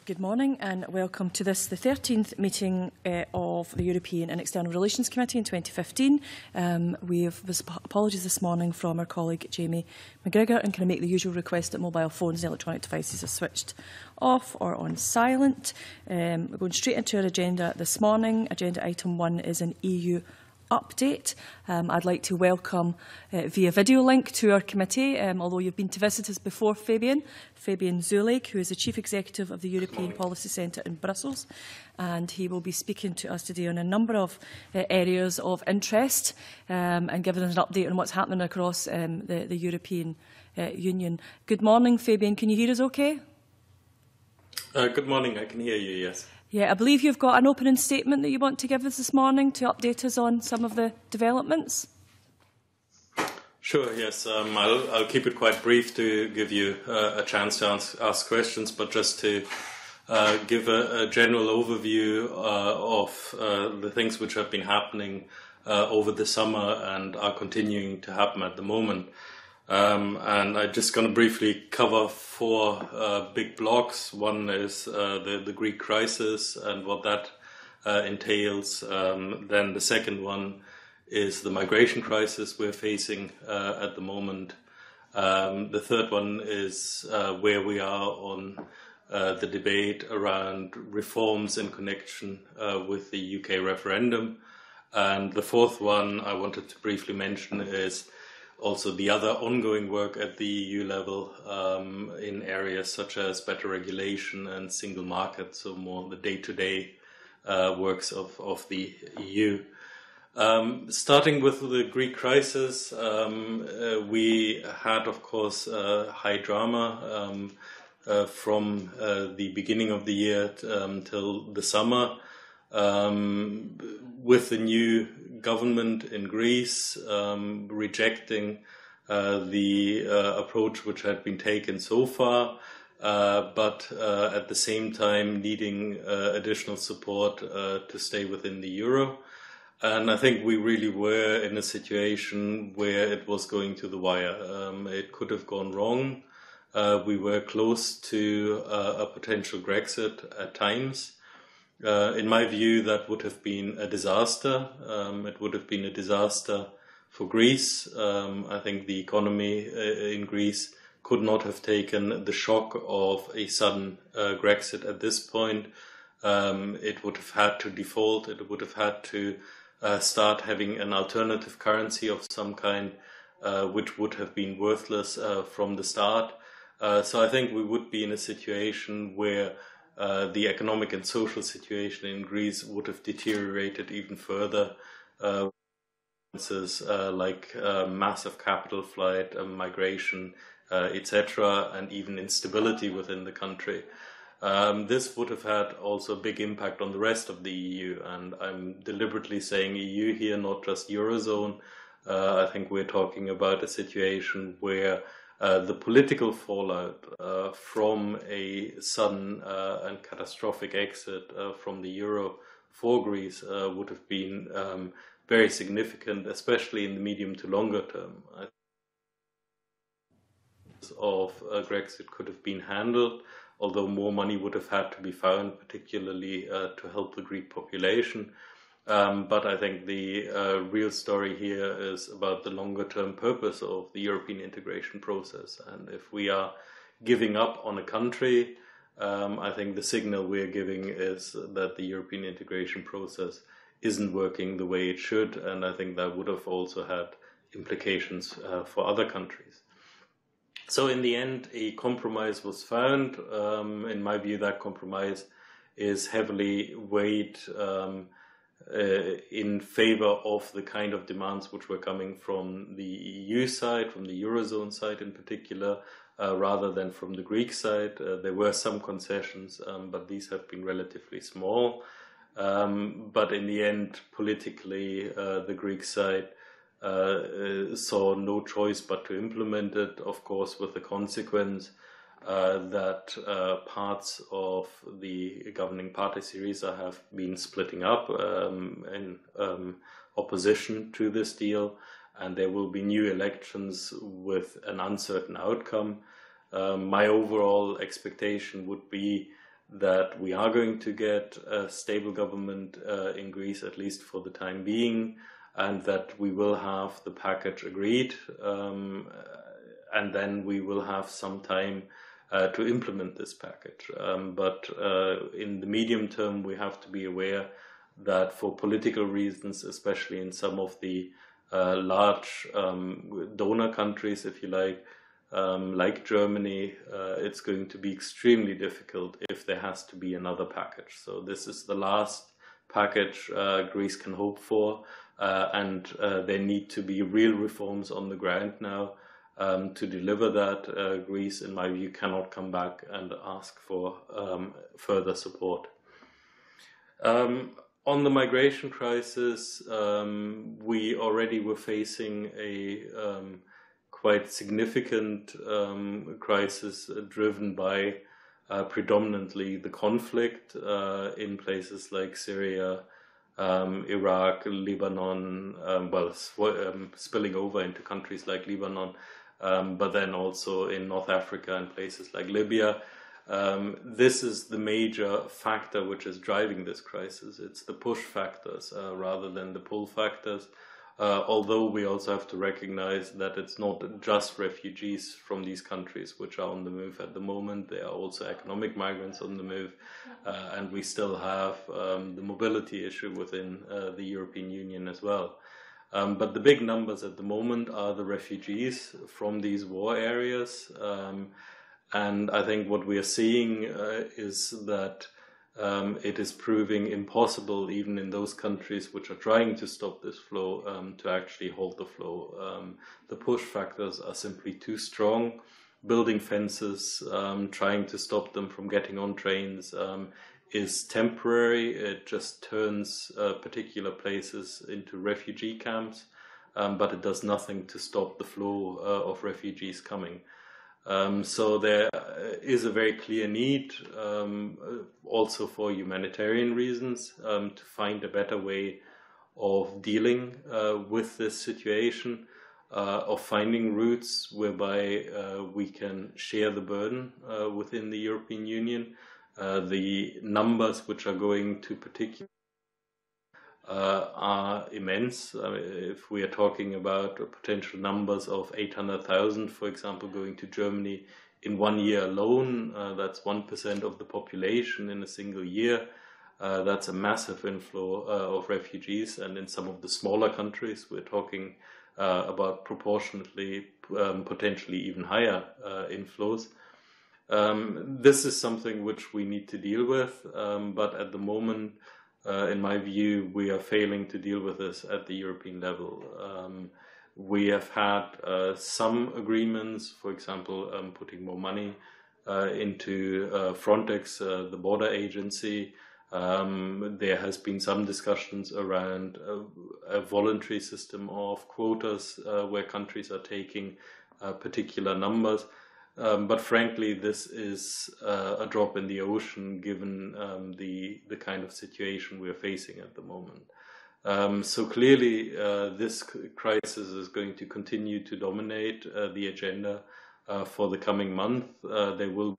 Good morning and welcome to this, the 13th meeting of the European and External Relations Committee in 2015. We have apologies this morning from our colleague Jamie McGregor, and can I make the usual request that mobile phones and electronic devices are switched off or on silent. We're going straight into our agenda this morning. Agenda item 1 is an EU update. I'd like to welcome via video link to our committee, although you've been to visit us before, Fabian Zulik, who is the Chief Executive of the European Policy Centre in Brussels, and he will be speaking to us today on a number of areas of interest and giving us an update on what's happening across the European Union. Good morning, Fabian. Can you hear us okay? Good morning. I can hear you, yes. Yeah, I believe you've got an opening statement that you want to give us this morning to update us on some of the developments. Sure, yes. I'll keep it quite brief to give you a chance to ask questions, but just to give a general overview of the things which have been happening over the summer and are continuing to happen at the moment. And I'm just going to briefly cover 4 big blocks. One is the Greek crisis and what that entails. Then the second one is the migration crisis we're facing at the moment. The third one is where we are on the debate around reforms in connection with the UK referendum. And the fourth one I wanted to briefly mention is also the other ongoing work at the EU level in areas such as better regulation and single market, so more the day-to-day works of the EU. Starting with the Greek crisis, we had, of course, high drama from the beginning of the year till the summer, with the new government in Greece rejecting the approach which had been taken so far, but at the same time needing additional support to stay within the euro. And I think we really were in a situation where it was going to the wire. It could have gone wrong. We were close to a potential Grexit at times. In my view, that would have been a disaster. It would have been a disaster for Greece. I think the economy in Greece could not have taken the shock of a sudden Grexit at this point. It would have had to default. It would have had to start having an alternative currency of some kind, which would have been worthless from the start. So I think we would be in a situation where the economic and social situation in Greece would have deteriorated even further, like massive capital flight, migration, etc., and even instability within the country. This would have had also a big impact on the rest of the EU, and I'm deliberately saying EU here, not just Eurozone. I think we're talking about a situation where the political fallout from a sudden and catastrophic exit from the euro for Greece would have been very significant, especially in the medium to longer term. Of Grexit could have been handled, although more money would have had to be found, particularly to help the Greek population. But I think the real story here is about the longer-term purpose of the European integration process. And if we are giving up on a country, I think the signal we're giving is that the European integration process isn't working the way it should. And I think that would have also had implications for other countries. So in the end, a compromise was found. In my view, that compromise is heavily weighed in favor of the kind of demands which were coming from the EU side, from the Eurozone side in particular, rather than from the Greek side. There were some concessions, but these have been relatively small. But in the end, politically, the Greek side saw no choice but to implement it, of course, with the consequence that parts of the governing party Syriza have been splitting up in opposition to this deal, and there will be new elections with an uncertain outcome. My overall expectation would be that we are going to get a stable government in Greece, at least for the time being, and that we will have the package agreed, and then we will have some time to implement this package. But in the medium term, we have to be aware that for political reasons, especially in some of the large donor countries, if you like Germany, it's going to be extremely difficult if there has to be another package. So this is the last package Greece can hope for, and there need to be real reforms on the ground now to deliver that. Greece, in my view, cannot come back and ask for further support. On the migration crisis, we already were facing a quite significant crisis driven by predominantly the conflict in places like Syria, Iraq, Lebanon, spilling over into countries like Lebanon, but then also in North Africa and places like Libya. This is the major factor which is driving this crisis. It's the push factors rather than the pull factors. Although we also have to recognize that it's not just refugees from these countries which are on the move at the moment. There are also economic migrants on the move, and we still have the mobility issue within the European Union as well. But the big numbers at the moment are the refugees from these war areas. And I think what we are seeing is that it is proving impossible, even in those countries which are trying to stop this flow, to actually halt the flow. The push factors are simply too strong. Building fences, trying to stop them from getting on trains is temporary. It just turns particular places into refugee camps, but it does nothing to stop the flow of refugees coming. So there is a very clear need, also for humanitarian reasons, to find a better way of dealing with this situation, of finding routes whereby we can share the burden within the European Union. The numbers which are going to particular are immense. I mean, if we are talking about potential numbers of 800,000, for example, going to Germany in 1 year alone, that's 1% of the population in a single year. That's a massive inflow of refugees, and in some of the smaller countries, we're talking about proportionately, potentially even higher inflows. This is something which we need to deal with, but at the moment, in my view, we are failing to deal with this at the European level. We have had some agreements, for example, putting more money into Frontex, the border agency. There has been some discussions around a voluntary system of quotas where countries are taking particular numbers. But frankly, this is a drop in the ocean given the kind of situation we are facing at the moment. So clearly, this crisis is going to continue to dominate the agenda for the coming month. There will be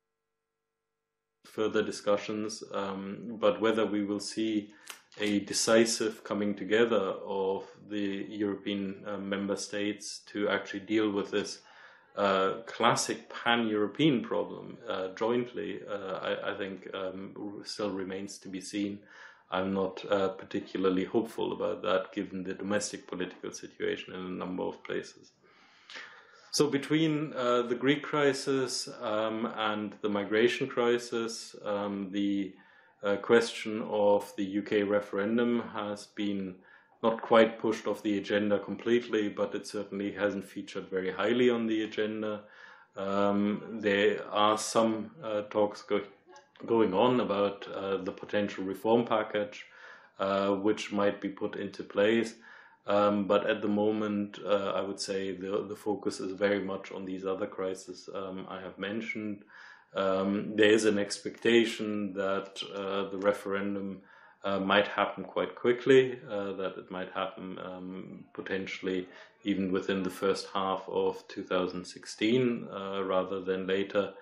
further discussions, but whether we will see a decisive coming together of the European member states to actually deal with this classic pan-European problem jointly, I think still remains to be seen. I'm not particularly hopeful about that, given the domestic political situation in a number of places. So between the Greek crisis and the migration crisis, the question of the UK referendum has been not quite pushed off the agenda completely, but it certainly hasn't featured very highly on the agenda. There are some talks going on about the potential reform package, which might be put into place. But at the moment, I would say the focus is very much on these other crises I have mentioned. There is an expectation that the referendum might happen quite quickly, that it might happen potentially even within the first half of 2016 rather than later.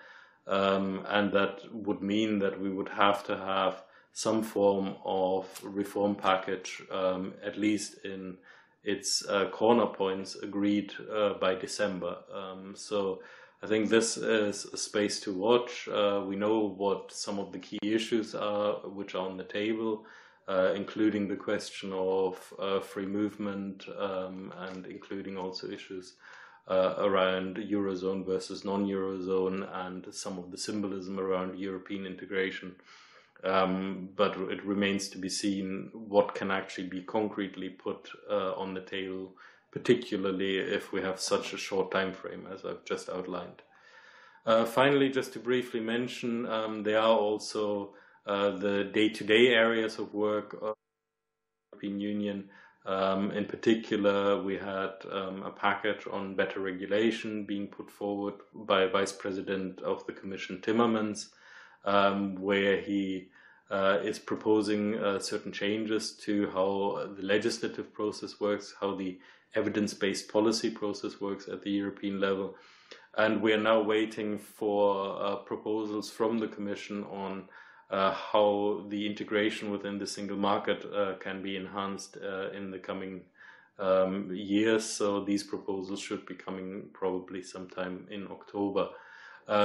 and that would mean that we would have to have some form of reform package, at least in its corner points, agreed by December. So I think this is a space to watch. We know what some of the key issues are which are on the table, including the question of free movement, and including also issues around Eurozone versus non-Eurozone and some of the symbolism around European integration. But it remains to be seen what can actually be concretely put on the table, particularly if we have such a short time frame as I've just outlined. Finally, just to briefly mention, there are also the day-to-day areas of work of the European Union. In particular, we had a package on better regulation being put forward by Vice President of the Commission Timmermans, where he is proposing certain changes to how the legislative process works, how the evidence-based policy process works at the European level. And we are now waiting for proposals from the Commission on how the integration within the single market can be enhanced in the coming years. So these proposals should be coming probably sometime in October.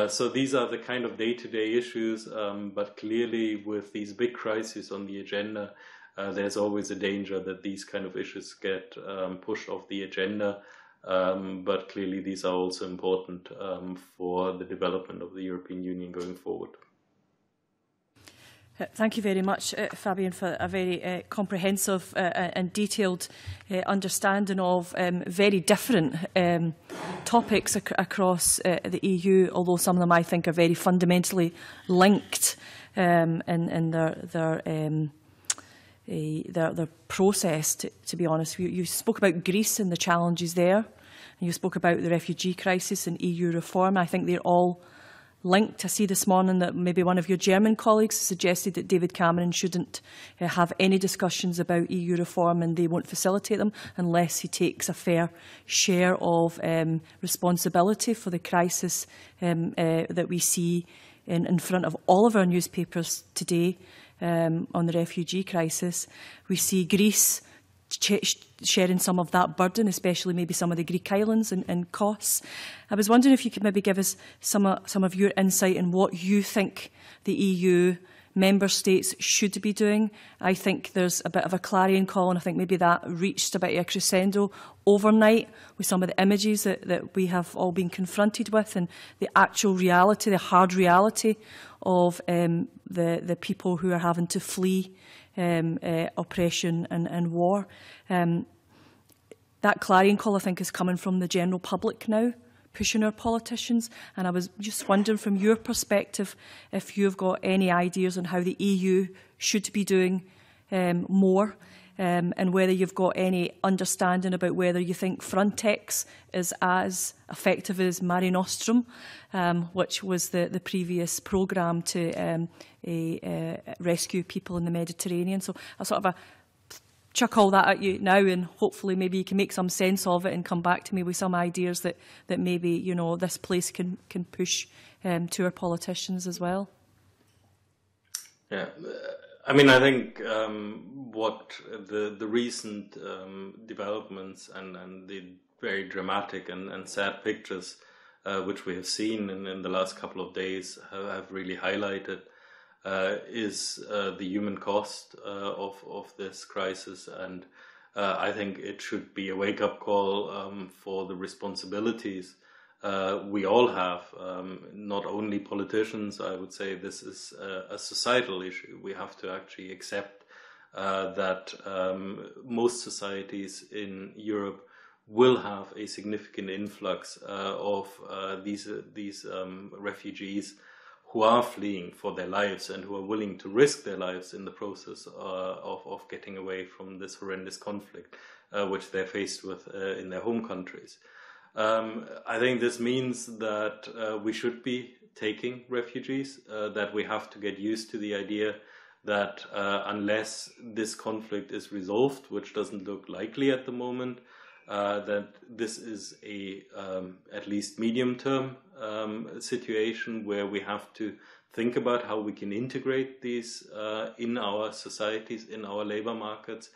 So these are the kind of day-to-day issues, but clearly with these big crises on the agenda, there's always a danger that these kind of issues get pushed off the agenda. But clearly these are also important for the development of the European Union going forward. Thank you very much, Fabian, for a very comprehensive and detailed understanding of very different topics across the EU, although some of them I think are very fundamentally linked in their process, to be honest. You spoke about Greece and the challenges there, and you spoke about the refugee crisis and EU reform. I think they're all linked. I see this morning that maybe one of your German colleagues suggested that David Cameron shouldn't have any discussions about EU reform, and they won't facilitate them unless he takes a fair share of responsibility for the crisis that we see in front of all of our newspapers today on the refugee crisis. We see Greece sharing some of that burden, especially maybe some of the Greek islands and costs. I was wondering if you could maybe give us some of your insight in what you think the EU member states should be doing. I think there's a bit of a clarion call, and I think maybe that reached a bit of a crescendo overnight with some of the images that we have all been confronted with, and the actual reality, the hard reality of the people who are having to flee oppression and war. That clarion call, I think, is coming from the general public now, pushing our politicians. And I was just wondering, from your perspective, if you've got any ideas on how the EU should be doing more, and whether you've got any understanding about whether you think Frontex is as effective as Mare Nostrum, which was the previous programme to rescue people in the Mediterranean. So I sort of chuck all that at you now, and hopefully maybe you can make some sense of it and come back to me with some ideas that maybe, you know, this place can push to our politicians as well. Yeah, I mean, I think what the recent developments and the very dramatic and sad pictures which we have seen in the last couple of days have really highlighted is the human cost of this crisis. And I think it should be a wake-up call for the responsibilities we all have, not only politicians. I would say this is a societal issue. We have to actually accept that most societies in Europe will have a significant influx of these refugees who are fleeing for their lives and who are willing to risk their lives in the process of getting away from this horrendous conflict which they're faced with in their home countries. I think this means that we should be taking refugees, that we have to get used to the idea that unless this conflict is resolved, which doesn't look likely at the moment, that this is a at least medium-term situation where we have to think about how we can integrate these in our societies, in our labor markets,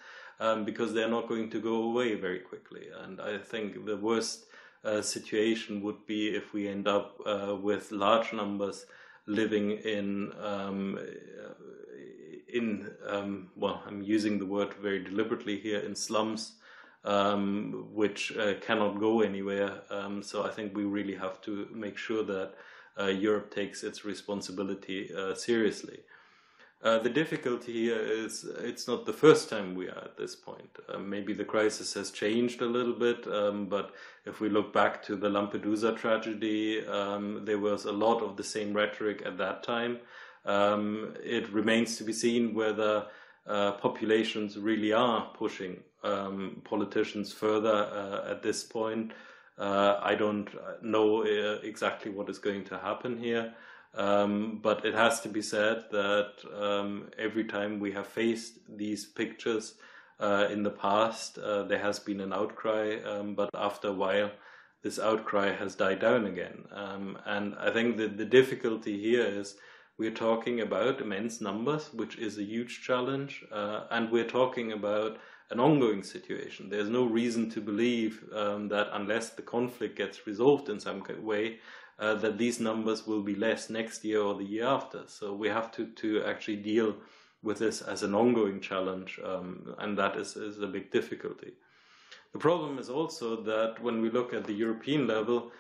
because they're not going to go away very quickly. And I think the worst situation would be if we end up with large numbers living in well, I'm using the word very deliberately here, in slums, which cannot go anywhere. So I think we really have to make sure that Europe takes its responsibility seriously. The difficulty here is it's not the first time we are at this point. Maybe the crisis has changed a little bit, but if we look back to the Lampedusa tragedy, there was a lot of the same rhetoric at that time. It remains to be seen whether populations really are pushing politicians further at this point. I don't know exactly what is going to happen here. But it has to be said that every time we have faced these pictures in the past, there has been an outcry, but after a while, this outcry has died down again. And I think that the difficulty here is we're talking about immense numbers, which is a huge challenge, and we're talking about an ongoing situation. There's no reason to believe that unless the conflict gets resolved in some way, that these numbers will be less next year or the year after. So we have to actually deal with this as an ongoing challenge, and that is a big difficulty. The problem is also that when we look at the European level,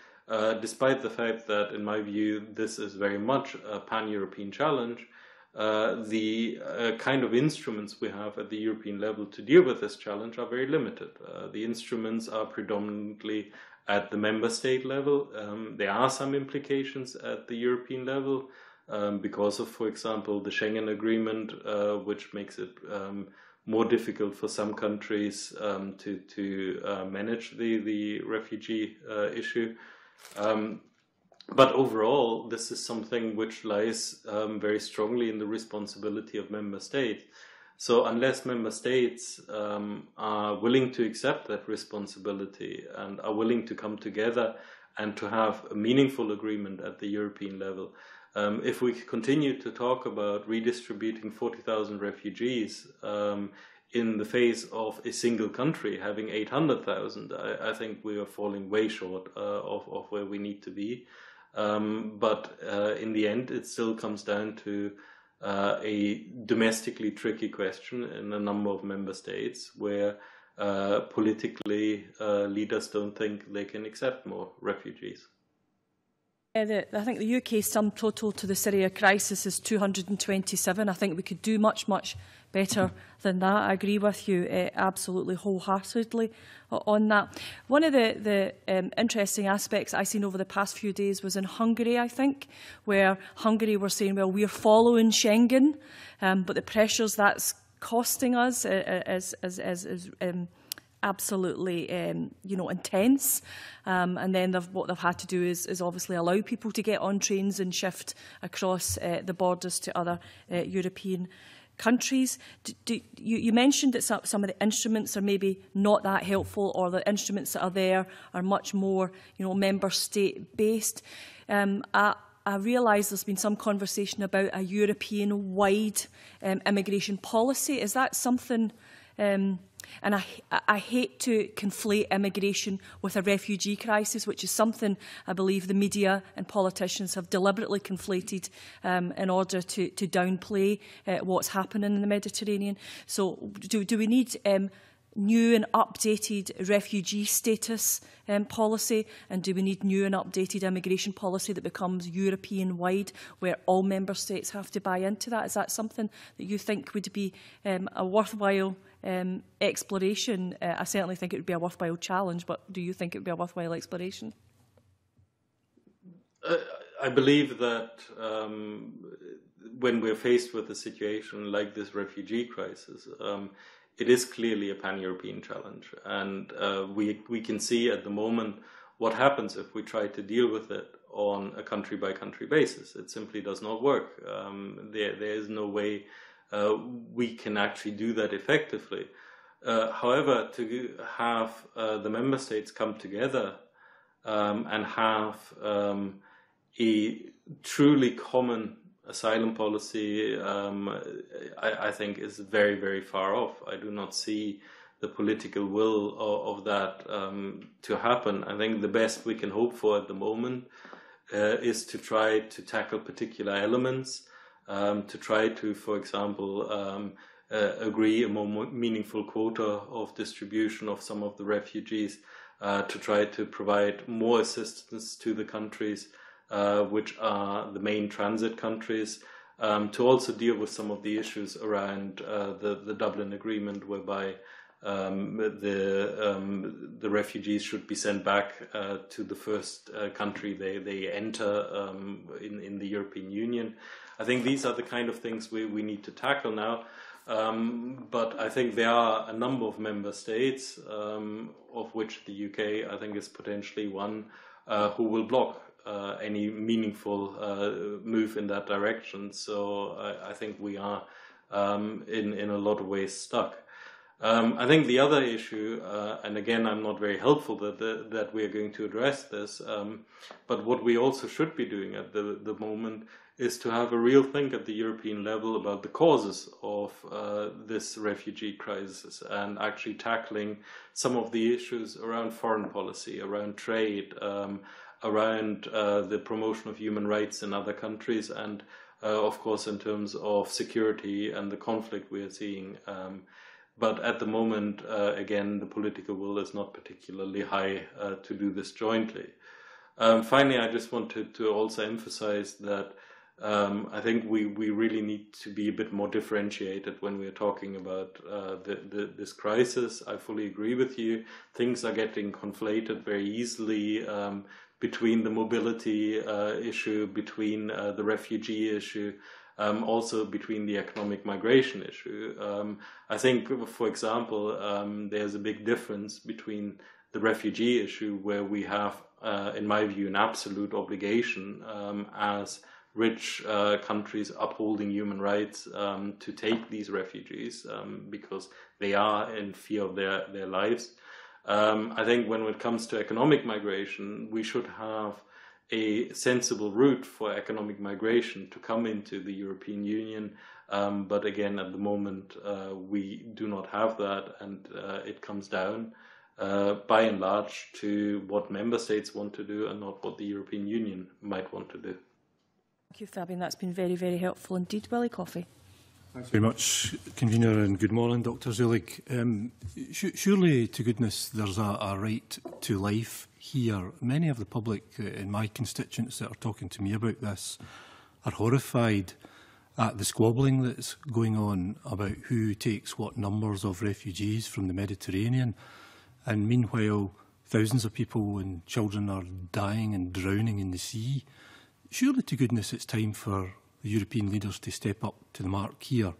despite the fact that, in my view, this is very much a pan-European challenge, the kind of instruments we have at the European level to deal with this challenge are very limited. The instruments are predominantly at the member state level. There are some implications at the European level because of, for example, the Schengen Agreement, which makes it more difficult for some countries to manage the refugee issue. But overall, this is something which lies very strongly in the responsibility of member states. So unless member states are willing to accept that responsibility and are willing to come together and to have a meaningful agreement at the European level, if we continue to talk about redistributing 40,000 refugees in the face of a single country having 800,000, I think we are falling way short of where we need to be. But in the end, it still comes down to a domestically tricky question in a number of member states where politically leaders don't think they can accept more refugees. I think the UK sum total to the Syria crisis is 227. I think we could do much, much better than that. I agree with you absolutely wholeheartedly on that. One of the interesting aspects I've seen over the past few days was in Hungary, I think, where Hungary were saying, well, we're following Schengen, but the pressures that's costing us is absolutely intense, and then what they've had to do is obviously allow people to get on trains and shift across the borders to other European countries. You mentioned that some of the instruments are maybe not that helpful, or the instruments that are there are much more member state based. I realise there's been some conversation about a European-wide immigration policy. Is that something? And I hate to conflate immigration with a refugee crisis, which is something I believe the media and politicians have deliberately conflated in order to downplay what's happening in the Mediterranean. So do we need new and updated refugee status policy, and do we need new and updated immigration policy that becomes European-wide, where all member states have to buy into that? Is that something that you think would be a worthwhile exploration? I certainly think it would be a worthwhile challenge, but do you think it would be a worthwhile exploration? I believe that when we're faced with a situation like this refugee crisis, it is clearly a pan-European challenge, and we can see at the moment what happens if we try to deal with it on a country-by-country basis. It simply does not work. There is no way we can actually do that effectively. However, to have the member states come together and have a truly common asylum policy, I think is very, very far off. I do not see the political will of that to happen. I think the best we can hope for at the moment is to try to tackle particular elements, to try to, for example, agree a more meaningful quota of distribution of some of the refugees, to try to provide more assistance to the countries which are the main transit countries, to also deal with some of the issues around the Dublin Agreement, whereby the refugees should be sent back to the first country they enter in the European Union. I think these are the kind of things we need to tackle now. But I think there are a number of member states, of which the UK, I think, is potentially one, who will block any meaningful move in that direction. So I think we are in a lot of ways stuck. I think the other issue, and again, I'm not very helpful that we are going to address this, but what we also should be doing at the moment is to have a real think at the European level about the causes of this refugee crisis, and actually tackling some of the issues around foreign policy, around trade, around the promotion of human rights in other countries, and of course in terms of security and the conflict we are seeing. But at the moment, again, the political will is not particularly high to do this jointly. Finally, I just wanted to also emphasize that I think we really need to be a bit more differentiated when we are talking about this crisis. I fully agree with you. Things are getting conflated very easily between the mobility issue, between the refugee issue, also between the economic migration issue. I think, for example, there's a big difference between the refugee issue, where we have, in my view, an absolute obligation as rich countries upholding human rights to take these refugees because they are in fear of their lives. I think when it comes to economic migration, we should have a sensible route for economic migration to come into the European Union. But again, at the moment, we do not have that, and it comes down by and large to what member states want to do and not what the European Union might want to do. Thank you, Fabian. That's been very, very helpful indeed. Willie Coffey. Thanks very much, Convener, and good morning, Dr Zulik. Surely, to goodness, there's a right to life here. Many of the public in my constituents that are talking to me about this are horrified at the squabbling that's going on about who takes what numbers of refugees from the Mediterranean. And meanwhile, thousands of people and children are dying and drowning in the sea. Surely, to goodness, it's time for the European leaders to step up to the mark here,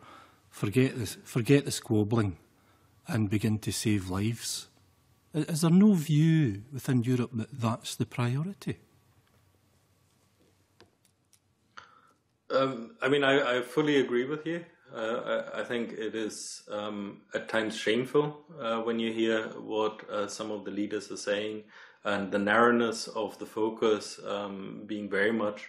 forget the squabbling and begin to save lives. Is there no view within Europe that that's the priority? I mean, I fully agree with you. I think it is at times shameful when you hear what some of the leaders are saying, and the narrowness of the focus being very much,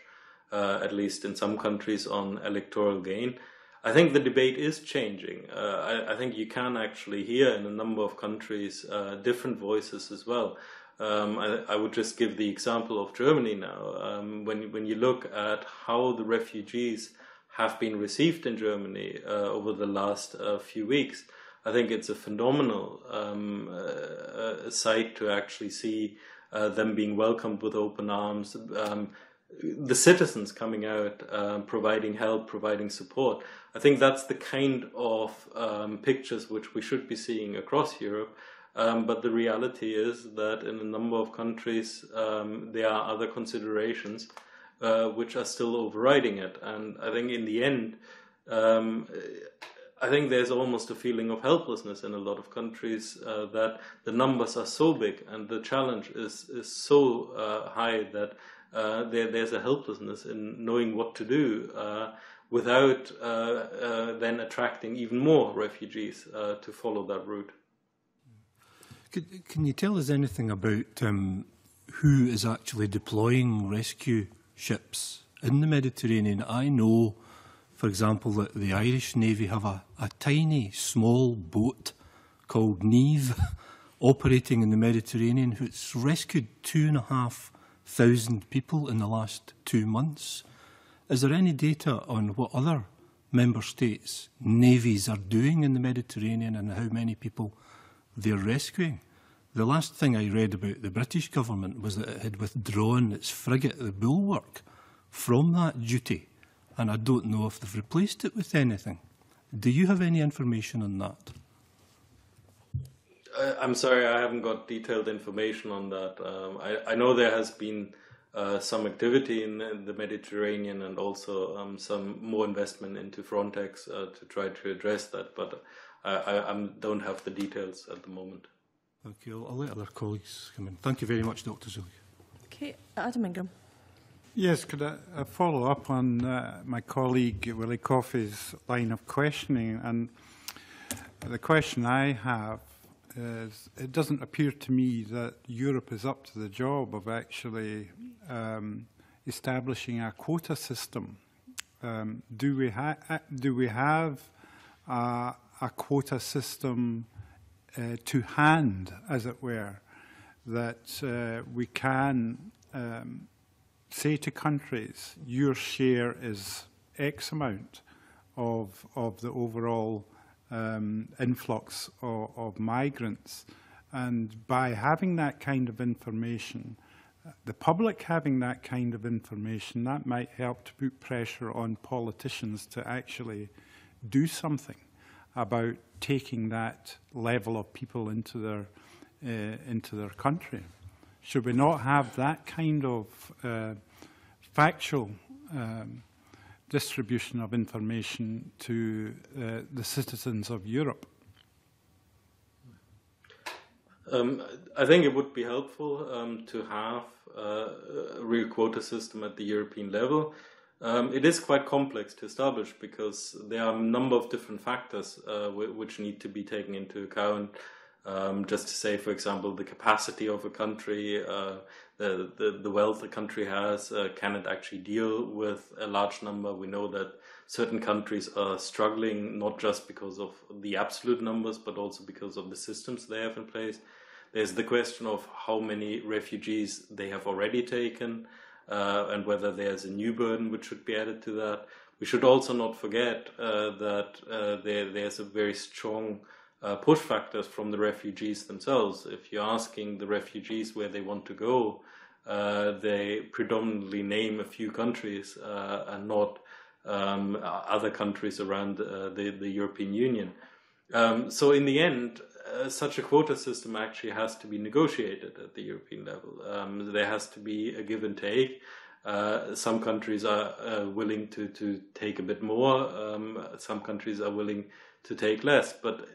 at least in some countries, on electoral gain. I think the debate is changing. I think you can actually hear in a number of countries different voices as well. I would just give the example of Germany now. When you look at how the refugees have been received in Germany over the last few weeks, I think it's a phenomenal sight to actually see them being welcomed with open arms, the citizens coming out, providing help, providing support. I think that's the kind of pictures which we should be seeing across Europe. But the reality is that in a number of countries, there are other considerations which are still overriding it. And I think in the end, I think there's almost a feeling of helplessness in a lot of countries that the numbers are so big and the challenge is so high that there's a helplessness in knowing what to do without then attracting even more refugees to follow that route. Can you tell us anything about who is actually deploying rescue ships in the Mediterranean? I know, for example, that the Irish Navy have a tiny, small boat called Niamh operating in the Mediterranean, who's rescued 2,500 people in the last 2 months. Is there any data on what other member states' navies are doing in the Mediterranean and how many people they're rescuing? The last thing I read about the British government was that it had withdrawn its frigate, the Bulwark, from that duty, and I don't know if they've replaced it with anything. Do you have any information on that? I'm sorry, I haven't got detailed information on that. I know there has been some activity in the Mediterranean and also some more investment into Frontex to try to address that, but I don't have the details at the moment. Okay, I'll let other colleagues come in. Thank you very much, Dr. Zulik. Okay, Adam Ingram. Yes, could I follow up on my colleague Willie Coffey's line of questioning? And the question I have is, it doesn't appear to me that Europe is up to the job of actually establishing a quota system. Do we have a quota system to hand, as it were, that we can say to countries, your share is X amount of the overall influx of migrants? And by having that kind of information, the public having that kind of information, that might help to put pressure on politicians to actually do something about taking that level of people into their country. Should we not have that kind of factual distribution of information to the citizens of Europe? I think it would be helpful to have a real quota system at the European level. It is quite complex to establish because there are a number of different factors which need to be taken into account. Just to say, for example, the capacity of a country, the wealth a country has, can it actually deal with a large number? We know that certain countries are struggling not just because of the absolute numbers, but also because of the systems they have in place. There's the question of how many refugees they have already taken, and whether there's a new burden which should be added to that. We should also not forget that there's a very strong push factors from the refugees themselves. If you're asking the refugees where they want to go, they predominantly name a few countries and not other countries around the European Union. So in the end, such a quota system actually has to be negotiated at the European level. There has to be a give and take. Some countries are willing to take a bit more. Some countries are willing to take less. But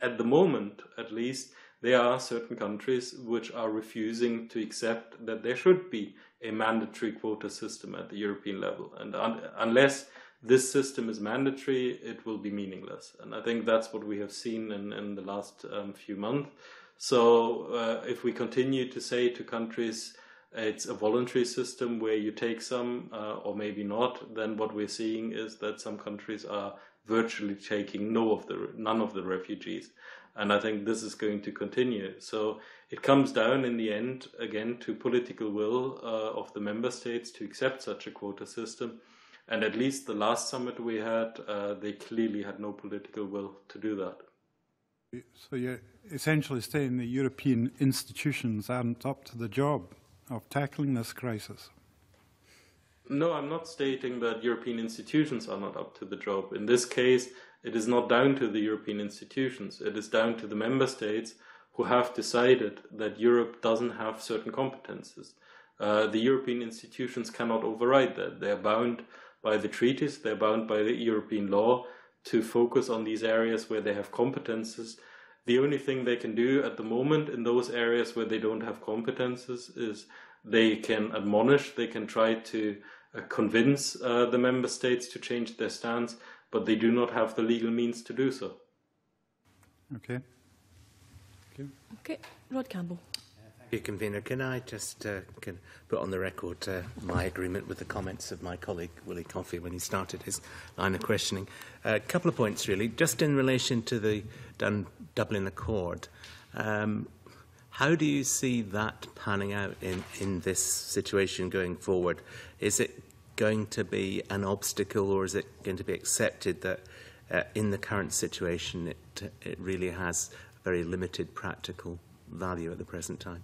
at the moment, at least, there are certain countries which are refusing to accept that there should be a mandatory quota system at the European level. And unless this system is mandatory, it will be meaningless. And I think that's what we have seen in the last few months. So if we continue to say to countries, it's a voluntary system where you take some or maybe not, then what we're seeing is that some countries are virtually taking none of the refugees. And I think this is going to continue. So it comes down in the end, again, to political will of the member states to accept such a quota system. And at least the last summit we had, they clearly had no political will to do that. So you're essentially saying the European institutions aren't up to the job of tackling this crisis? No, I'm not stating that European institutions are not up to the job. In this case, it is not down to the European institutions. It is down to the member states who have decided that Europe doesn't have certain competences. The European institutions cannot override that. They're bound by the treaties, they're bound by the European law to focus on these areas where they have competences. The only thing they can do at the moment in those areas where they don't have competences is they can admonish, they can try to convince the member states to change their stance, but they do not have the legal means to do so. Okay. Okay, Rod Campbell. Thank you, Convener. Can I just can put on the record my agreement with the comments of my colleague Willie Coffey when he started his line of questioning? A couple of points, really. Just in relation to the Dublin Accord, how do you see that panning out in this situation going forward? Is it going to be an obstacle, or is it going to be accepted that in the current situation it really has very limited practical value at the present time?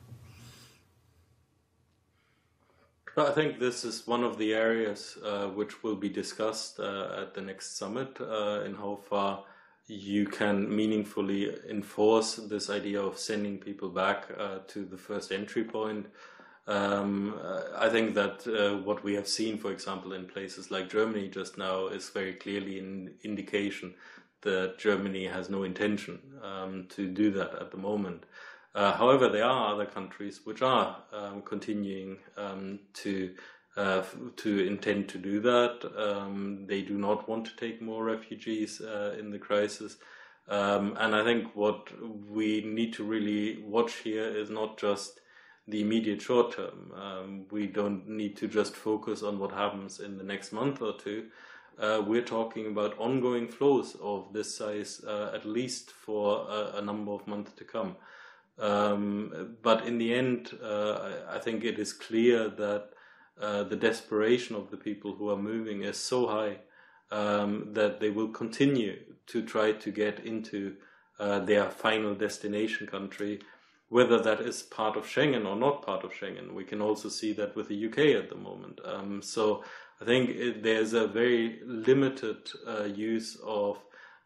I think this is one of the areas which will be discussed at the next summit, in how far you can meaningfully enforce this idea of sending people back to the first entry point. I think that what we have seen, for example, in places like Germany just now is very clearly an indication that Germany has no intention to do that at the moment. However, there are other countries which are continuing to intend to do that. They do not want to take more refugees in the crisis. And I think what we need to really watch here is not just the immediate short term. We don't need to just focus on what happens in the next month or two. We're talking about ongoing flows of this size, at least for a number of months to come. But in the end, I think it is clear that the desperation of the people who are moving is so high that they will continue to try to get into their final destination country, whether that is part of Schengen or not part of Schengen. We can also see that with the UK at the moment. So I think there's a very limited use of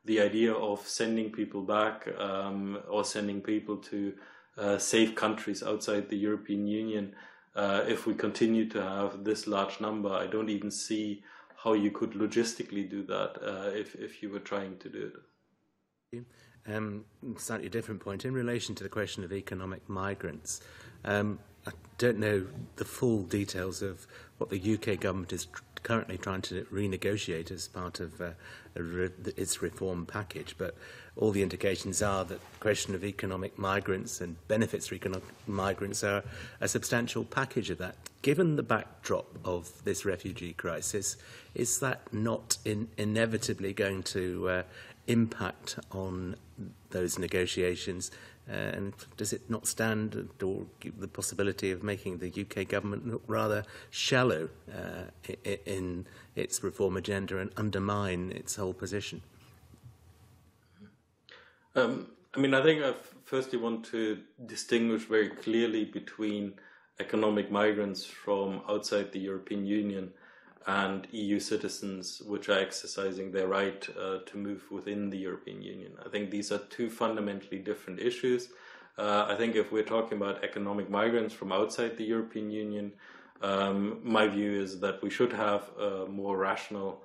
the idea of sending people back or sending people to safe countries outside the European Union. If we continue to have this large number, I don't even see how you could logistically do that if you were trying to do it. Slightly different point. In relation to the question of economic migrants, I don't know the full details of what the UK government is currently trying to renegotiate as part of its reform package, but all the indications are that the question of economic migrants and benefits for economic migrants are a substantial package of that. Given the backdrop of this refugee crisis, is that not inevitably going to impact on those negotiations? And does it not stand or give the possibility of making the UK government look rather shallow in its reform agenda and undermine its whole position? I mean, I think I firstly want to distinguish very clearly between economic migrants from outside the European Union and EU citizens which are exercising their right to move within the European Union. I think these are two fundamentally different issues. I think if we're talking about economic migrants from outside the European Union, my view is that we should have a more rational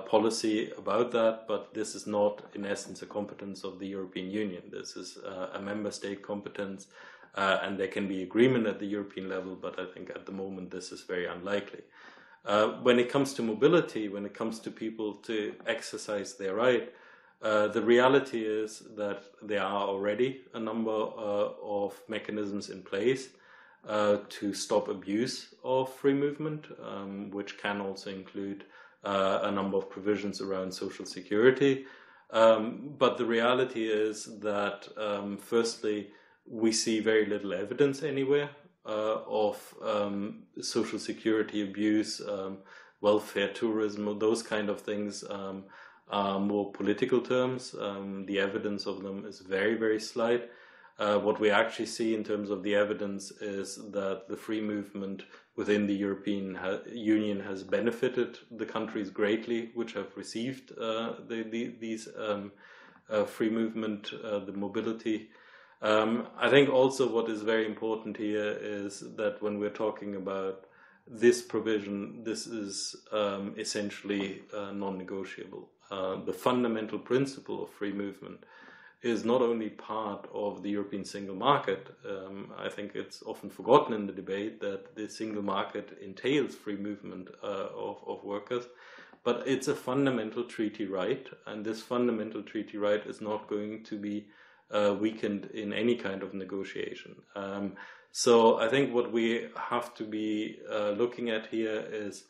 policy about that, but this is not, in essence, a competence of the European Union. This is a member state competence, and there can be agreement at the European level, but I think at the moment this is very unlikely. When it comes to mobility, when it comes to people to exercise their right, the reality is that there are already a number of mechanisms in place to stop abuse of free movement, which can also include a number of provisions around social security. But the reality is that, firstly, we see very little evidence anywhere of social security abuse, welfare tourism, those kind of things are more political terms. The evidence of them is very, very slight. What we actually see in terms of the evidence is that the free movement within the European Union has benefited the countries greatly which have received these free movement, the mobility. I think also what is very important here is that when we're talking about this provision, this is essentially non-negotiable. The fundamental principle of free movement is not only part of the European single market. I think it's often forgotten in the debate that the single market entails free movement of workers, but it's a fundamental treaty right, and this fundamental treaty right is not going to be weakened in any kind of negotiation. So I think what we have to be looking at here is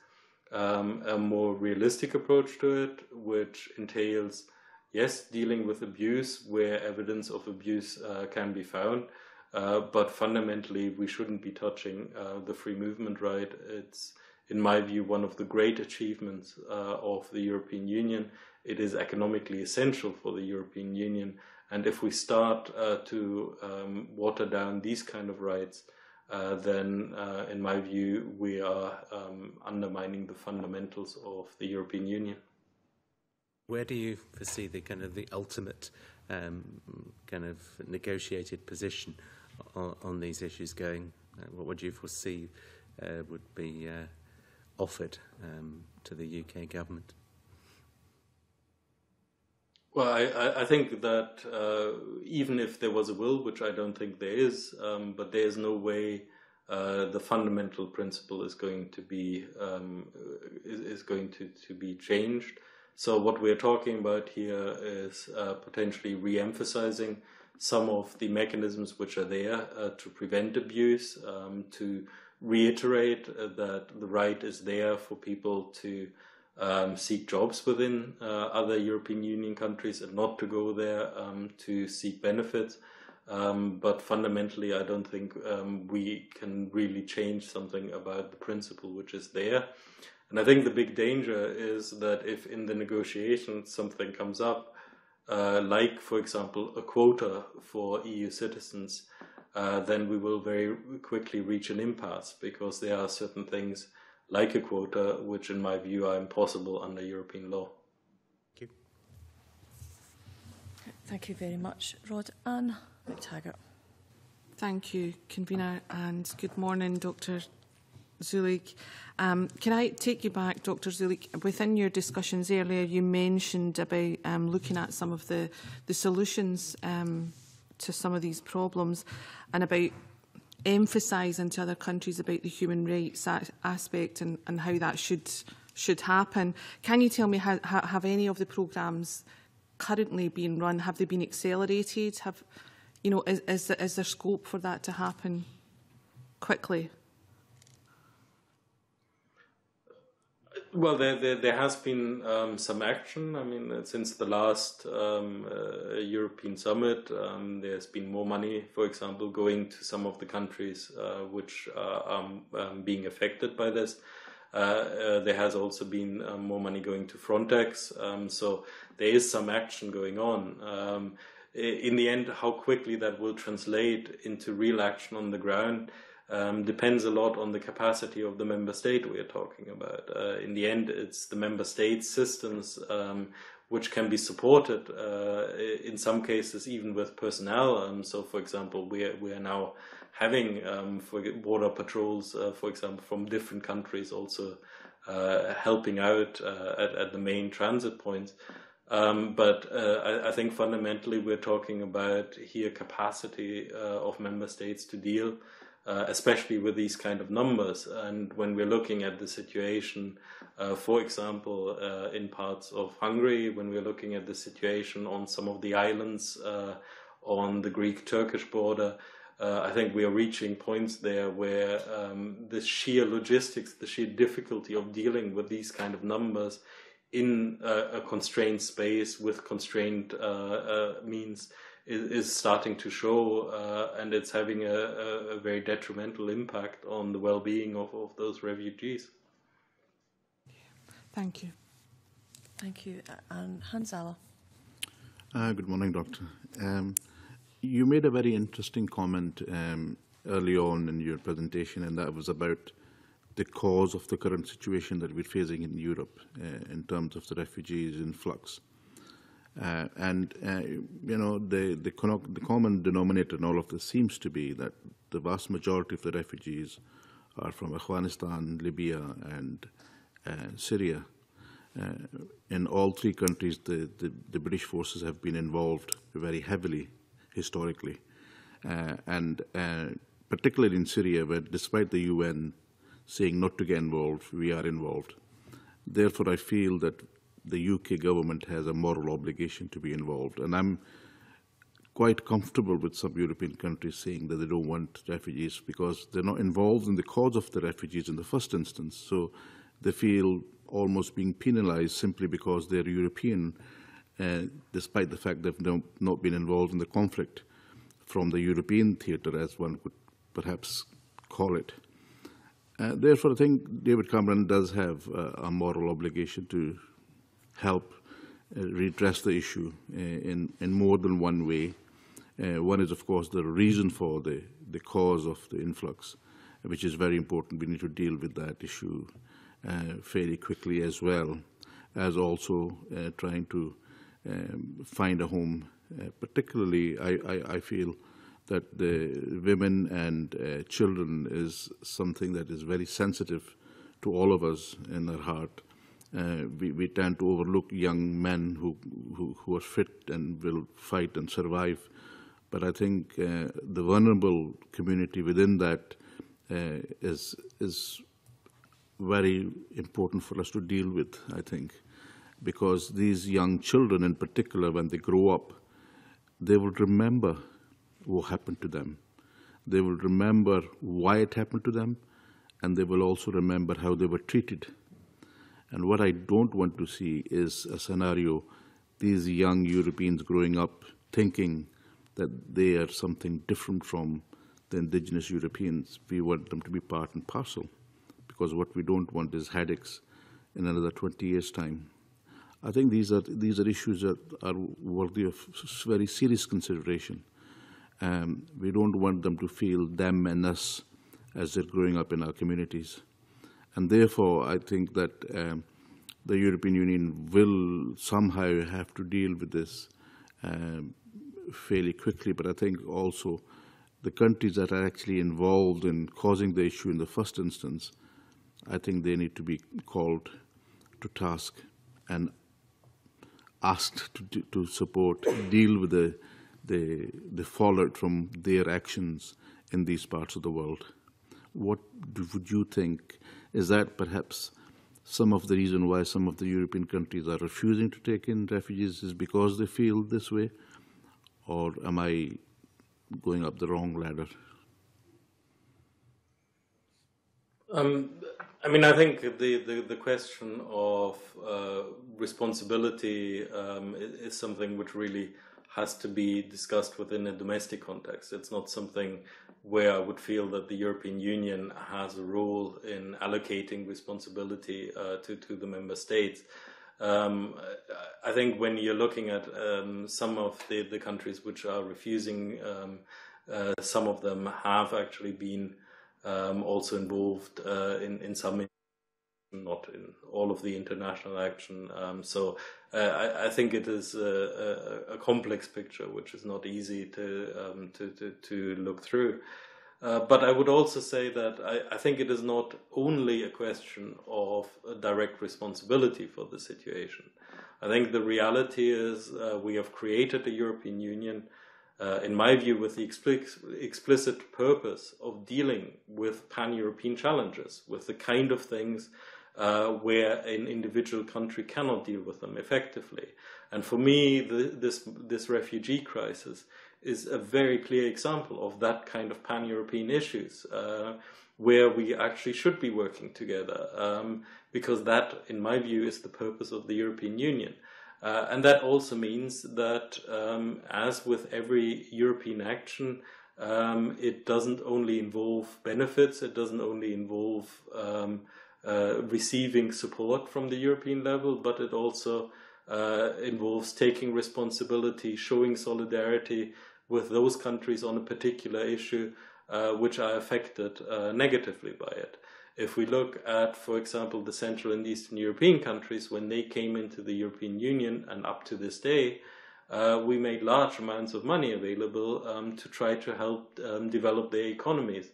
a more realistic approach to it, which entails, yes, dealing with abuse where evidence of abuse can be found, but fundamentally we shouldn't be touching the free movement right. It's, in my view, one of the great achievements of the European Union. It is economically essential for the European Union, and if we start to water down these kind of rights, then, in my view, we are undermining the fundamentals of the European Union. Where do you foresee the kind of the ultimate kind of negotiated position on these issues going? What would you foresee would be offered to the UK government? Well, I think that even if there was a will, which I don't think there is, but there is no way the fundamental principle is going to be to be changed. So what we're talking about here is potentially re-emphasizing some of the mechanisms which are there to prevent abuse, to reiterate that the right is there for people to seek jobs within other European Union countries and not to go there to seek benefits. But fundamentally, I don't think we can really change something about the principle which is there. And I think the big danger is that if in the negotiations something comes up, like, for example, a quota for EU citizens, then we will very quickly reach an impasse, because there are certain things like a quota, which in my view are impossible under European law. Thank you. Thank you very much, Rod. Anne McTaggart. Thank you, Convener, and good morning, Dr Zulik. Can I take you back, Dr Zulik? Within your discussions earlier, you mentioned about looking at some of the solutions to some of these problems, and about emphasising to other countries about the human rights aspect and how that should happen. Can you tell me, have any of the programmes currently being run, have they been accelerated? Is there scope for that to happen quickly? Well, there has been some action. I mean, since the last European summit, there's been more money, for example, going to some of the countries which are being affected by this. There has also been more money going to Frontex. So there is some action going on. In the end, how quickly that will translate into real action on the ground depends a lot on the capacity of the member state we are talking about. In the end, it's the member state systems which can be supported, in some cases even with personnel. So, for example, we are now having for border patrols, for example, from different countries also helping out at the main transit points. But I think fundamentally we're talking about here capacity of member states to deal especially with these kind of numbers. And when we're looking at the situation, for example, in parts of Hungary, when we're looking at the situation on some of the islands on the Greek-Turkish border, I think we are reaching points there where the sheer logistics, the sheer difficulty of dealing with these kind of numbers in a constrained space with constrained means is starting to show, and it's having a very detrimental impact on the well-being of those refugees. Thank you. Thank you. And Hans Zala. Good morning, Doctor. You made a very interesting comment early on in your presentation, and that was about the cause of the current situation that we're facing in Europe in terms of the refugees influx. The common denominator in all of this seems to be that the vast majority of the refugees are from Afghanistan, Libya, and Syria. In all three countries, the British forces have been involved very heavily historically, and particularly in Syria, where despite the UN saying not to get involved, we are involved. Therefore, I feel that the UK government has a moral obligation to be involved. And I'm quite comfortable with some European countries saying that they don't want refugees because they're not involved in the cause of the refugees in the first instance. So they feel almost being penalized simply because they're European, despite the fact they've not been involved in the conflict from the European theatre, as one could perhaps call it. Therefore, I think David Cameron does have a moral obligation to help redress the issue in more than one way. One is, of course, the reason for the cause of the influx, which is very important. We need to deal with that issue fairly quickly, as well as also trying to find a home. Particularly, I feel that the women and children is something that is very sensitive to all of us in our heart. We tend to overlook young men who are fit and will fight and survive. But I think the vulnerable community within that is very important for us to deal with, I think, because these young children in particular, when they grow up, they will remember what happened to them. They will remember why it happened to them, and they will also remember how they were treated. And what I don't want to see is a scenario, these young Europeans growing up thinking that they are something different from the indigenous Europeans. We want them to be part and parcel, because what we don't want is headaches in another 20 years' time. I think these are issues that are worthy of very serious consideration. We don't want them to feel them and us as they're growing up in our communities. And therefore, I think that the European Union will somehow have to deal with this fairly quickly. But I think also the countries that are actually involved in causing the issue in the first instance, I think they need to be called to task and asked to support, deal with the fallout from their actions in these parts of the world. What would you think? Is that perhaps some of the reason why some of the European countries are refusing to take in refugees is because they feel this way? Or am I going up the wrong ladder? I mean, I think the question of responsibility is something which really has to be discussed within a domestic context. It's not something where I would feel that the European Union has a role in allocating responsibility to the member states. I think when you're looking at some of the countries which are refusing, some of them have actually been also involved in some, not in all of the international action. So I think it is a complex picture which is not easy to look through. But I would also say that I think it is not only a question of a direct responsibility for the situation. I think the reality is we have created a European Union, in my view, with the explicit purpose of dealing with pan-European challenges, with the kind of things where an individual country cannot deal with them effectively. And for me, this refugee crisis is a very clear example of that kind of pan-European issues, where we actually should be working together, because that, in my view, is the purpose of the European Union. And that also means that, as with every European action, it doesn't only involve benefits, it doesn't only involve receiving support from the European level, but it also involves taking responsibility, showing solidarity with those countries on a particular issue which are affected negatively by it. If we look at, for example, the Central and Eastern European countries, when they came into the European Union and up to this day, we made large amounts of money available to try to help develop their economies.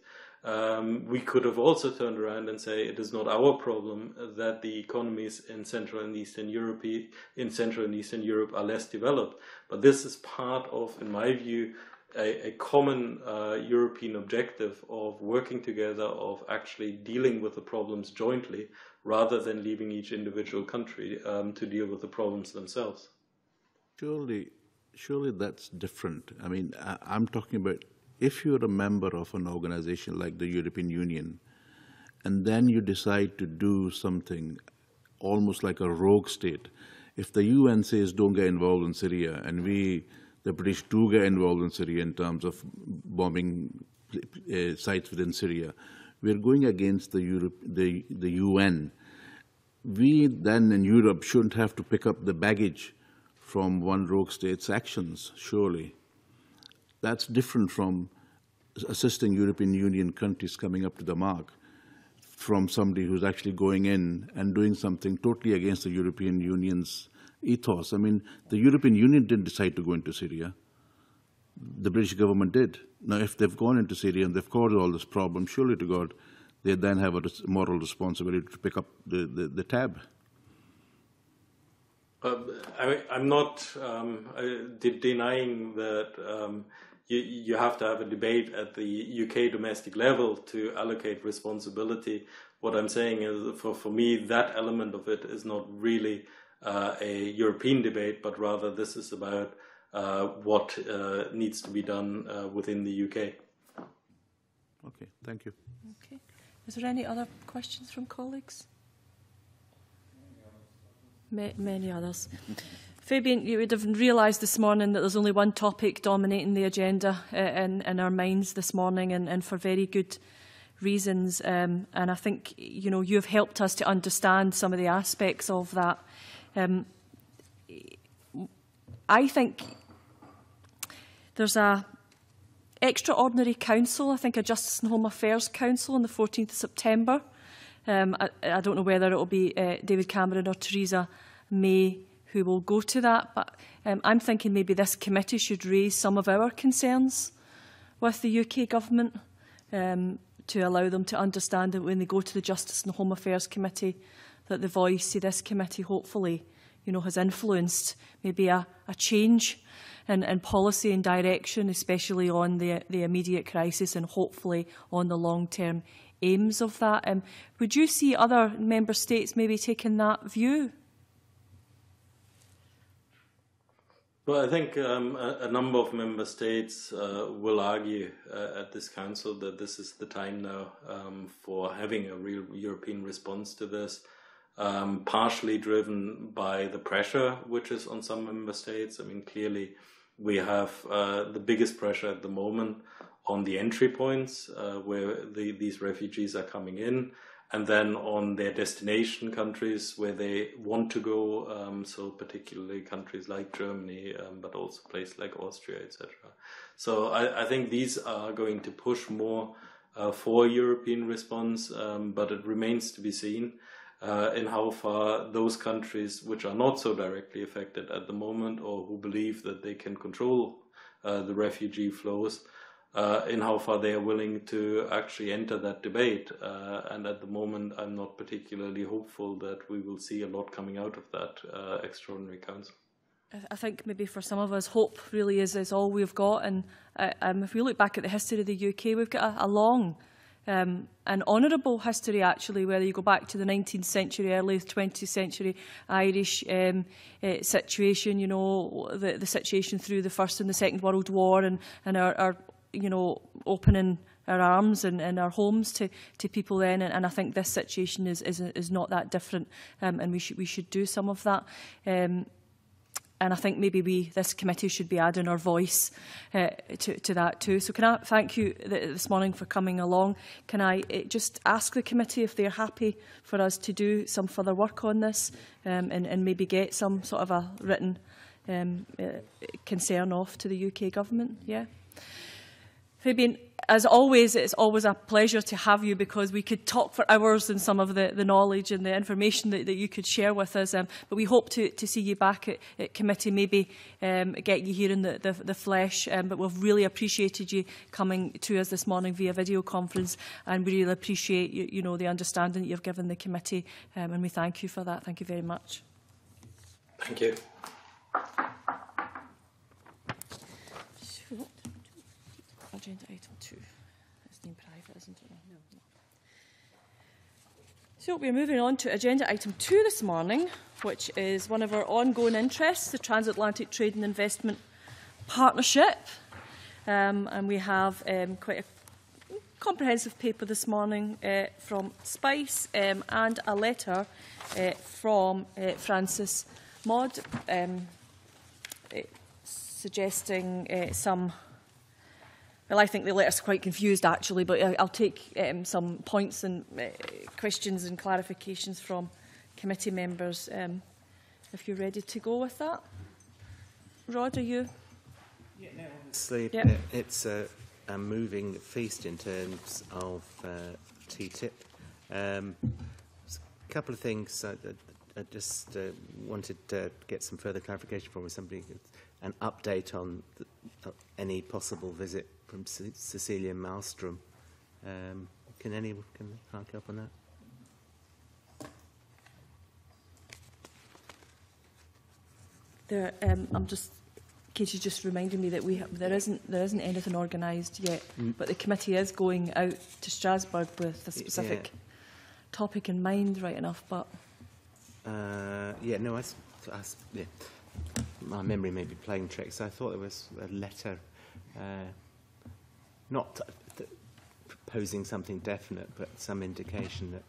We could have also turned around and say it is not our problem that the economies in Central and Eastern Europe are less developed. But this is part of, in my view, a common European objective of working together, of actually dealing with the problems jointly, rather than leaving each individual country to deal with the problems themselves. Surely surely that's different. I mean, I'm talking about if you're a member of an organization like the European Union, and then you decide to do something almost like a rogue state. If the UN says don't get involved in Syria, and the British do get involved in Syria in terms of bombing sites within Syria, we're going against the UN. We then in Europe shouldn't have to pick up the baggage from one rogue state's actions, surely. That's different from assisting European Union countries coming up to the mark from somebody who's actually going in and doing something totally against the European Union's ethos. I mean, the European Union didn't decide to go into Syria. The British government did. Now, if they've gone into Syria and they've caused all this problem, surely to God, they then have a moral responsibility to pick up the tab. I'm not denying that you have to have a debate at the UK domestic level to allocate responsibility. What I'm saying is, for me, that element of it is not really a European debate, but rather this is about what needs to be done within the UK. Okay, thank you. Okay. Is there any other questions from colleagues? Many others. Fabian, you would have realised this morning that there's only one topic dominating the agenda in our minds this morning, and for very good reasons. And I think you have helped us to understand some of the aspects of that. I think there's a extraordinary council, I think a Justice and Home Affairs Council on the 14th of September. I don't know whether it will be David Cameron or Theresa May who will go to that, but I'm thinking maybe this committee should raise some of our concerns with the UK government to allow them to understand that when they go to the Justice and Home Affairs Committee, that the voice of this committee hopefully has influenced maybe a change in policy and direction, especially on the immediate crisis and hopefully on the long-term aims of that. Would you see other member states maybe taking that view? Well, I think a number of member states will argue at this council that this is the time now for having a real European response to this, partially driven by the pressure which is on some member states. I mean, clearly we have the biggest pressure at the moment on the entry points where these refugees are coming in, and then on their destination countries where they want to go, so particularly countries like Germany, but also places like Austria, etc. So I think these are going to push more for a European response, but it remains to be seen in how far those countries which are not so directly affected at the moment, or who believe that they can control the refugee flows, in how far they are willing to actually enter that debate. And at the moment, I'm not particularly hopeful that we will see a lot coming out of that extraordinary council. I think maybe for some of us, hope really is all we've got. And if we look back at the history of the UK, we've got a long an honourable history, actually, whether you go back to the 19th century, early 20th century Irish situation, the situation through the First and the Second World War, and our opening our arms and our homes to people then, and I think this situation is not that different, and we should do some of that. And I think maybe this committee should be adding our voice to that too. So can I thank you this morning for coming along. Can I just ask the committee if they're happy for us to do some further work on this and maybe get some sort of a written concern off to the UK government? Yeah. Fabian, as always, it's always a pleasure to have you, because we could talk for hours on some of the knowledge and the information that you could share with us. But we hope to see you back at committee, maybe get you here in the flesh. But we've really appreciated you coming to us this morning via video conference, and we really appreciate the understanding that you've given the committee, and we thank you for that. Thank you very much. Thank you. Agenda item 2. It's in private, isn't it? No. So we're moving on to agenda item 2 this morning, which is one of our ongoing interests, the Transatlantic Trade and Investment partnership. And we have quite a comprehensive paper this morning from Spice and a letter from Francis Maud suggesting some... Well, I think the letter's quite confused, actually, but I'll take some points and questions and clarifications from committee members if you're ready to go with that. Rod, are you? Yeah, no, obviously, it's a moving feast in terms of TTIP. A couple of things I just wanted to get some further clarification from somebody, an update on any possible visit from Cecilia Malmström. Can anyone pick up on that? There, I'm just, Katie just reminded me that there isn't anything organised yet, but the committee is going out to Strasbourg with a specific topic in mind, right enough. But yeah, no, yeah. My memory may be playing tricks. I thought there was a letter, not proposing something definite, but some indication that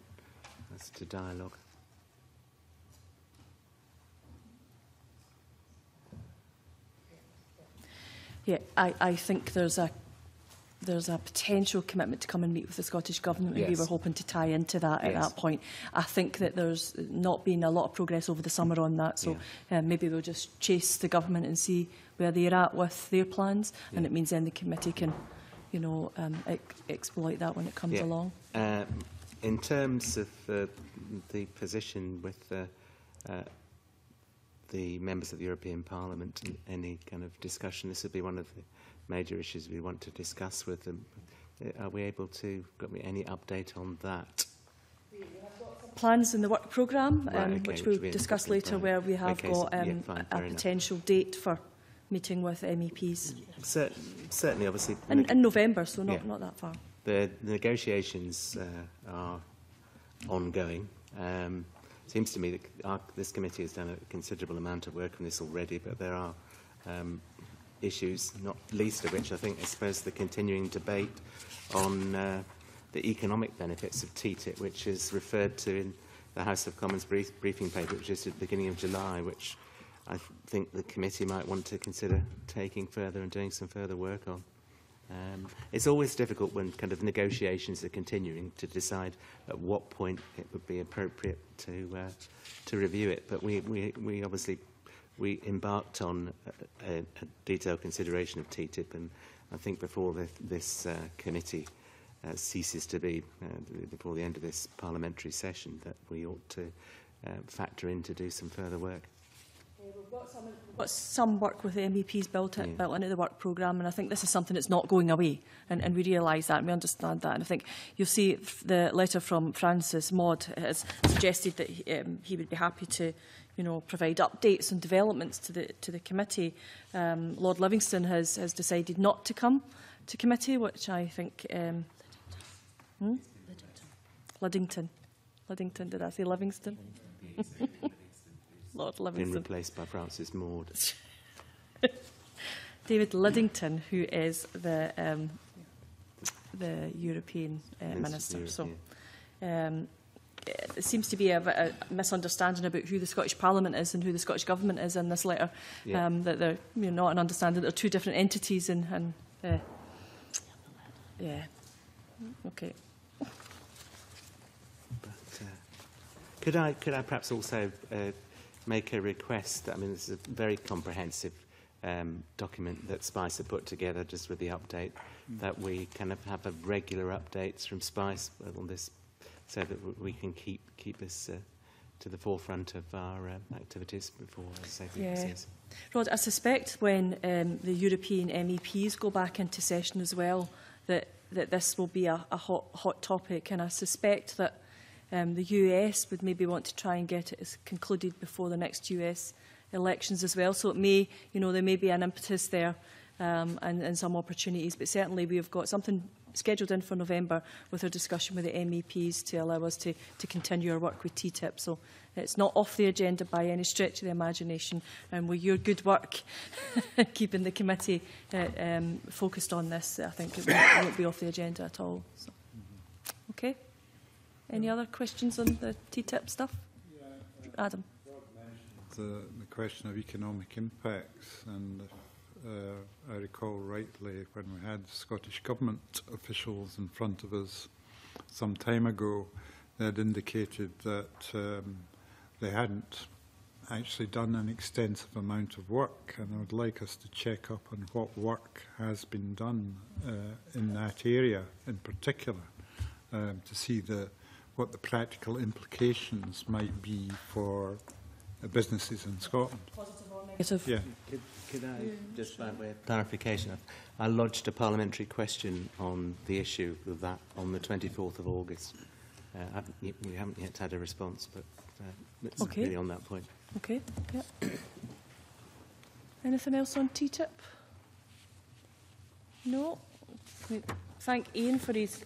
as to dialogue. yeah, I think there's a potential commitment to come and meet with the Scottish Government, and yes. we were hoping to tie into that at that point. I think that there's not been a lot of progress over the summer on that, so maybe we'll just chase the Government and see where they're at with their plans, and it means then the committee can, you know, exploit that when it comes along. In terms of the position with the members of the European Parliament and any kind of discussion, this would be one of the major issues we want to discuss with them. Are we able to got me any update on that? Plans in the work programme, Right, which we'll discuss later, where we have got a potential date for meeting with MEPs. Certainly, obviously. In November, so not that far. The negotiations are ongoing. Seems to me that this committee has done a considerable amount of work on this already, but there are issues, not least of which I think, I suppose, the continuing debate on the economic benefits of TTIP, which is referred to in the House of Commons briefing paper, which is at the beginning of July, which I think the committee might want to consider taking further and doing some further work on. It's always difficult when kind of negotiations are continuing to decide at what point it would be appropriate to review it. But we obviously embarked on a detailed consideration of TTIP, and I think before this committee ceases to be, before the end of this parliamentary session, that we ought to factor in to do some further work. We've got some work with the MEPs built into the work programme, and I think this is something that's not going away, and we realise that and we understand that. And I think you'll see the letter from Francis Maud has suggested that he would be happy to, you know, provide updates and developments to the committee. Lord Livingston has decided not to come to committee, which I think Liddington, did I say Livingston? Lord Livingston. Been replaced by Francis Maud. David Liddington, who is the European Minister. So there seems to be a misunderstanding about who the Scottish Parliament is and who the Scottish Government is in this letter. That they're not an understanding that they're two different entities. And yeah, okay. But could I perhaps also make a request? I mean, this is a very comprehensive document that Spice have put together, just with the update, that we kind of have a regular updates from Spice on this, so that we can keep this to the forefront of our activities before, as I say, Rod, I suspect when the European MEPs go back into session as well, that this will be a hot topic, and I suspect that the US would maybe want to try and get it concluded before the next US elections as well. So it may, there may be an impetus there and some opportunities. But certainly we've got something scheduled in for November with our discussion with the MEPs to allow us to continue our work with TTIP. So it's not off the agenda by any stretch of the imagination, and with your good work keeping the committee focused on this, I think it won't be off the agenda at all. So. Okay. Any other questions on the TTIP stuff? Adam. The question of economic impacts, and if I recall rightly, when we had Scottish Government officials in front of us some time ago, they had indicated that they hadn't actually done an extensive amount of work, and I would like us to check up on what work has been done in that area in particular, to see what the practical implications might be for businesses in Scotland. Positive or negative? Yeah. Could I, just by way of clarification, I lodged a parliamentary question on the issue of that on the 24th of August. We haven't yet had a response, but it's really on that point. Okay, yeah. Anything else on TTIP? No? We thank Ian for his...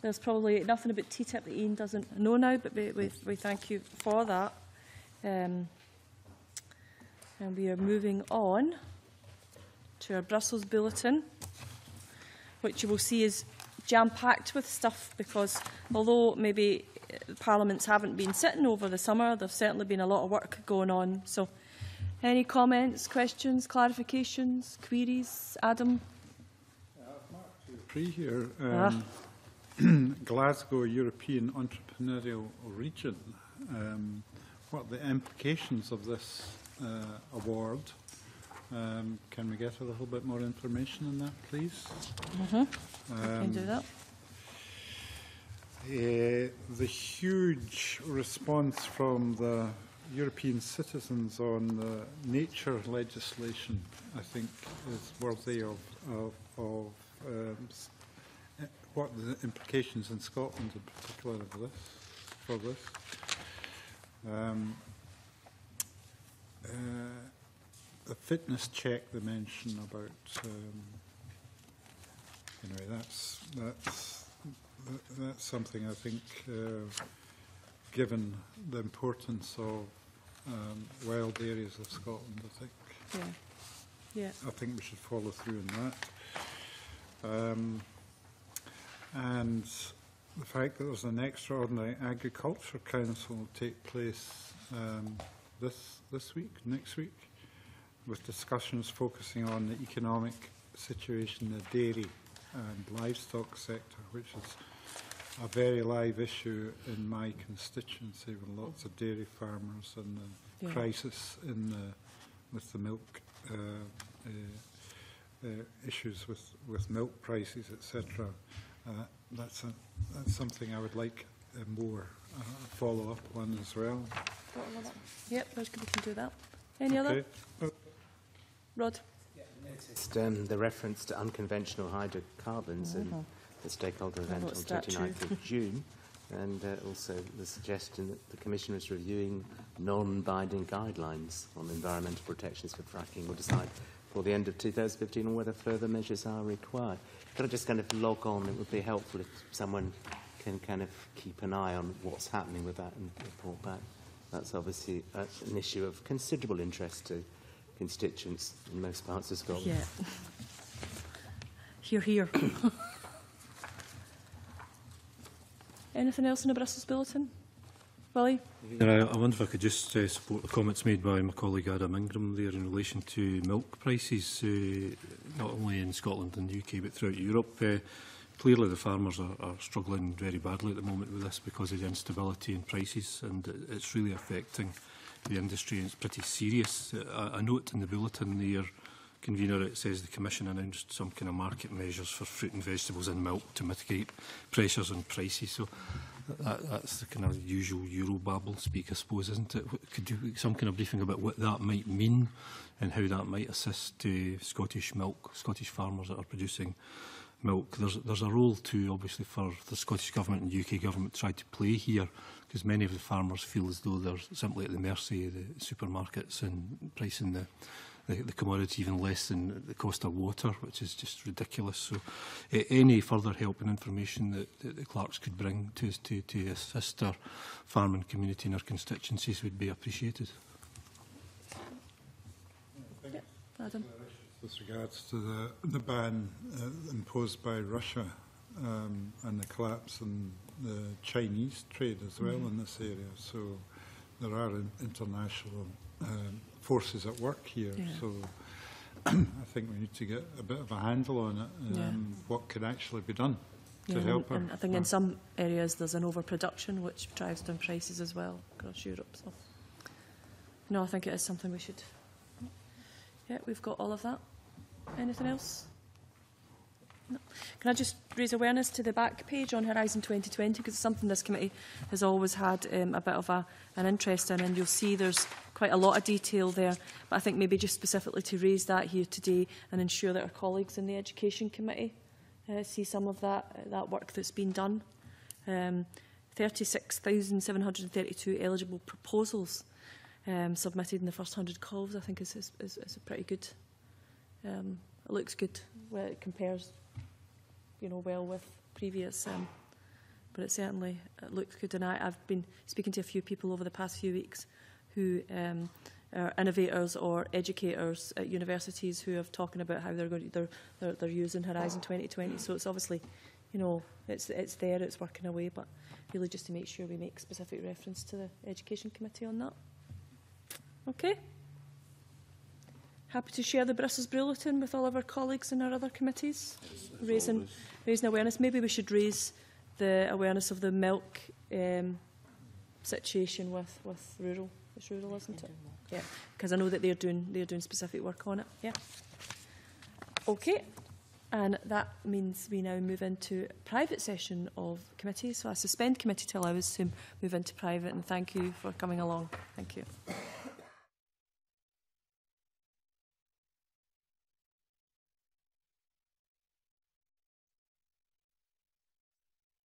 There's probably nothing about TTIP that Ian doesn't know now, but we thank you for that. And we are moving on to our Brussels Bulletin, which you will see is jam-packed with stuff, because although maybe parliaments haven't been sitting over the summer, there's certainly been a lot of work going on. So any comments, questions, clarifications, queries? Adam? I've marked 3 here. Glasgow European Entrepreneurial Region. What are the implications of this award? Can we get a little bit more information on that, please? We can do that. The huge response from the European citizens on the nature legislation, I think, is worthy of what are the implications in Scotland in particular of this, for this. The fitness check they mention about, anyway, that's something I think, given the importance of wild areas of Scotland, I think. Yeah. I think we should follow through on that. And the fact that there's an extraordinary agriculture council will take place this week, next week, with discussions focusing on the economic situation in the dairy and livestock sector, which is a very live issue in my constituency, with lots of dairy farmers and the crisis with the milk issues with milk prices, etc. That's something I would like more follow-up on as well. Yep, we can do that. Any other? Rod? The reference to unconventional hydrocarbons in the stakeholder event on 29th of June, and also the suggestion that the Commission was reviewing non-binding guidelines on environmental protections for fracking, will decide before the end of 2015 on whether further measures are required. Could I just kind of log on? It would be helpful if someone can kind of keep an eye on what's happening with that and report back. That's obviously an issue of considerable interest to constituents in most parts of Scotland. Yeah. Hear. Anything else in the Brussels Bulletin? Willie? I wonder if I could just support the comments made by my colleague Adam Ingram there in relation to milk prices, not only in Scotland and the UK but throughout Europe. Clearly the farmers are struggling very badly at the moment with this because of the instability in prices, and it's really affecting the industry, and it's pretty serious. A note in the bulletin there, convener, it says the Commission announced some kind of market measures for fruit and vegetables and milk to mitigate pressures on prices. So that's the kind of usual Eurobabble speak, I suppose, isn't it? Could you some kind of briefing about what that might mean and how that might assist Scottish farmers that are producing milk? There's a role too, obviously, for the Scottish Government and UK Government to try to play here, because many of the farmers feel as though they're simply at the mercy of the supermarkets and pricing the commodity even less than the cost of water, which is just ridiculous. So any further help and information that the clerks could bring to assist our farming community and our constituencies would be appreciated. Adam. With regards to the ban imposed by Russia and the collapse in the Chinese trade as well in this area. So there are international forces at work here. Yeah. So I think we need to get a bit of a handle on it, what can actually be done to help her. And I think in some areas there's an overproduction which drives down prices as well across Europe. So no, I think it is something we should. Yeah, we've got all of that. Anything else? No. Can I just raise awareness to the back page on Horizon 2020, because it's something this committee has always had a bit of an interest in, and you'll see there's quite a lot of detail there, but I think maybe just specifically to raise that here today and ensure that our colleagues in the Education Committee see some of that work that's been done. 36,732 eligible proposals submitted in the first 100 calls, I think is a pretty good. It looks good where it compares, well with previous, but it looks good. And I've been speaking to a few people over the past few weeks who are innovators or educators at universities who are talking about how they're using Horizon 2020. So it's obviously, it's there, it's working away, but really just to make sure we make specific reference to the Education Committee on that. Okay. Happy to share the Brussels Bulletin with all of our colleagues in our other committees, raising awareness. Maybe we should raise the awareness of the milk situation with rural. It's rural, isn't it? Yeah, because I know that they're doing specific work on it. Yeah. Okay, and that means we now move into private session of committee. So I suspend committee to allow us to move into private. And thank you for coming along. Thank you.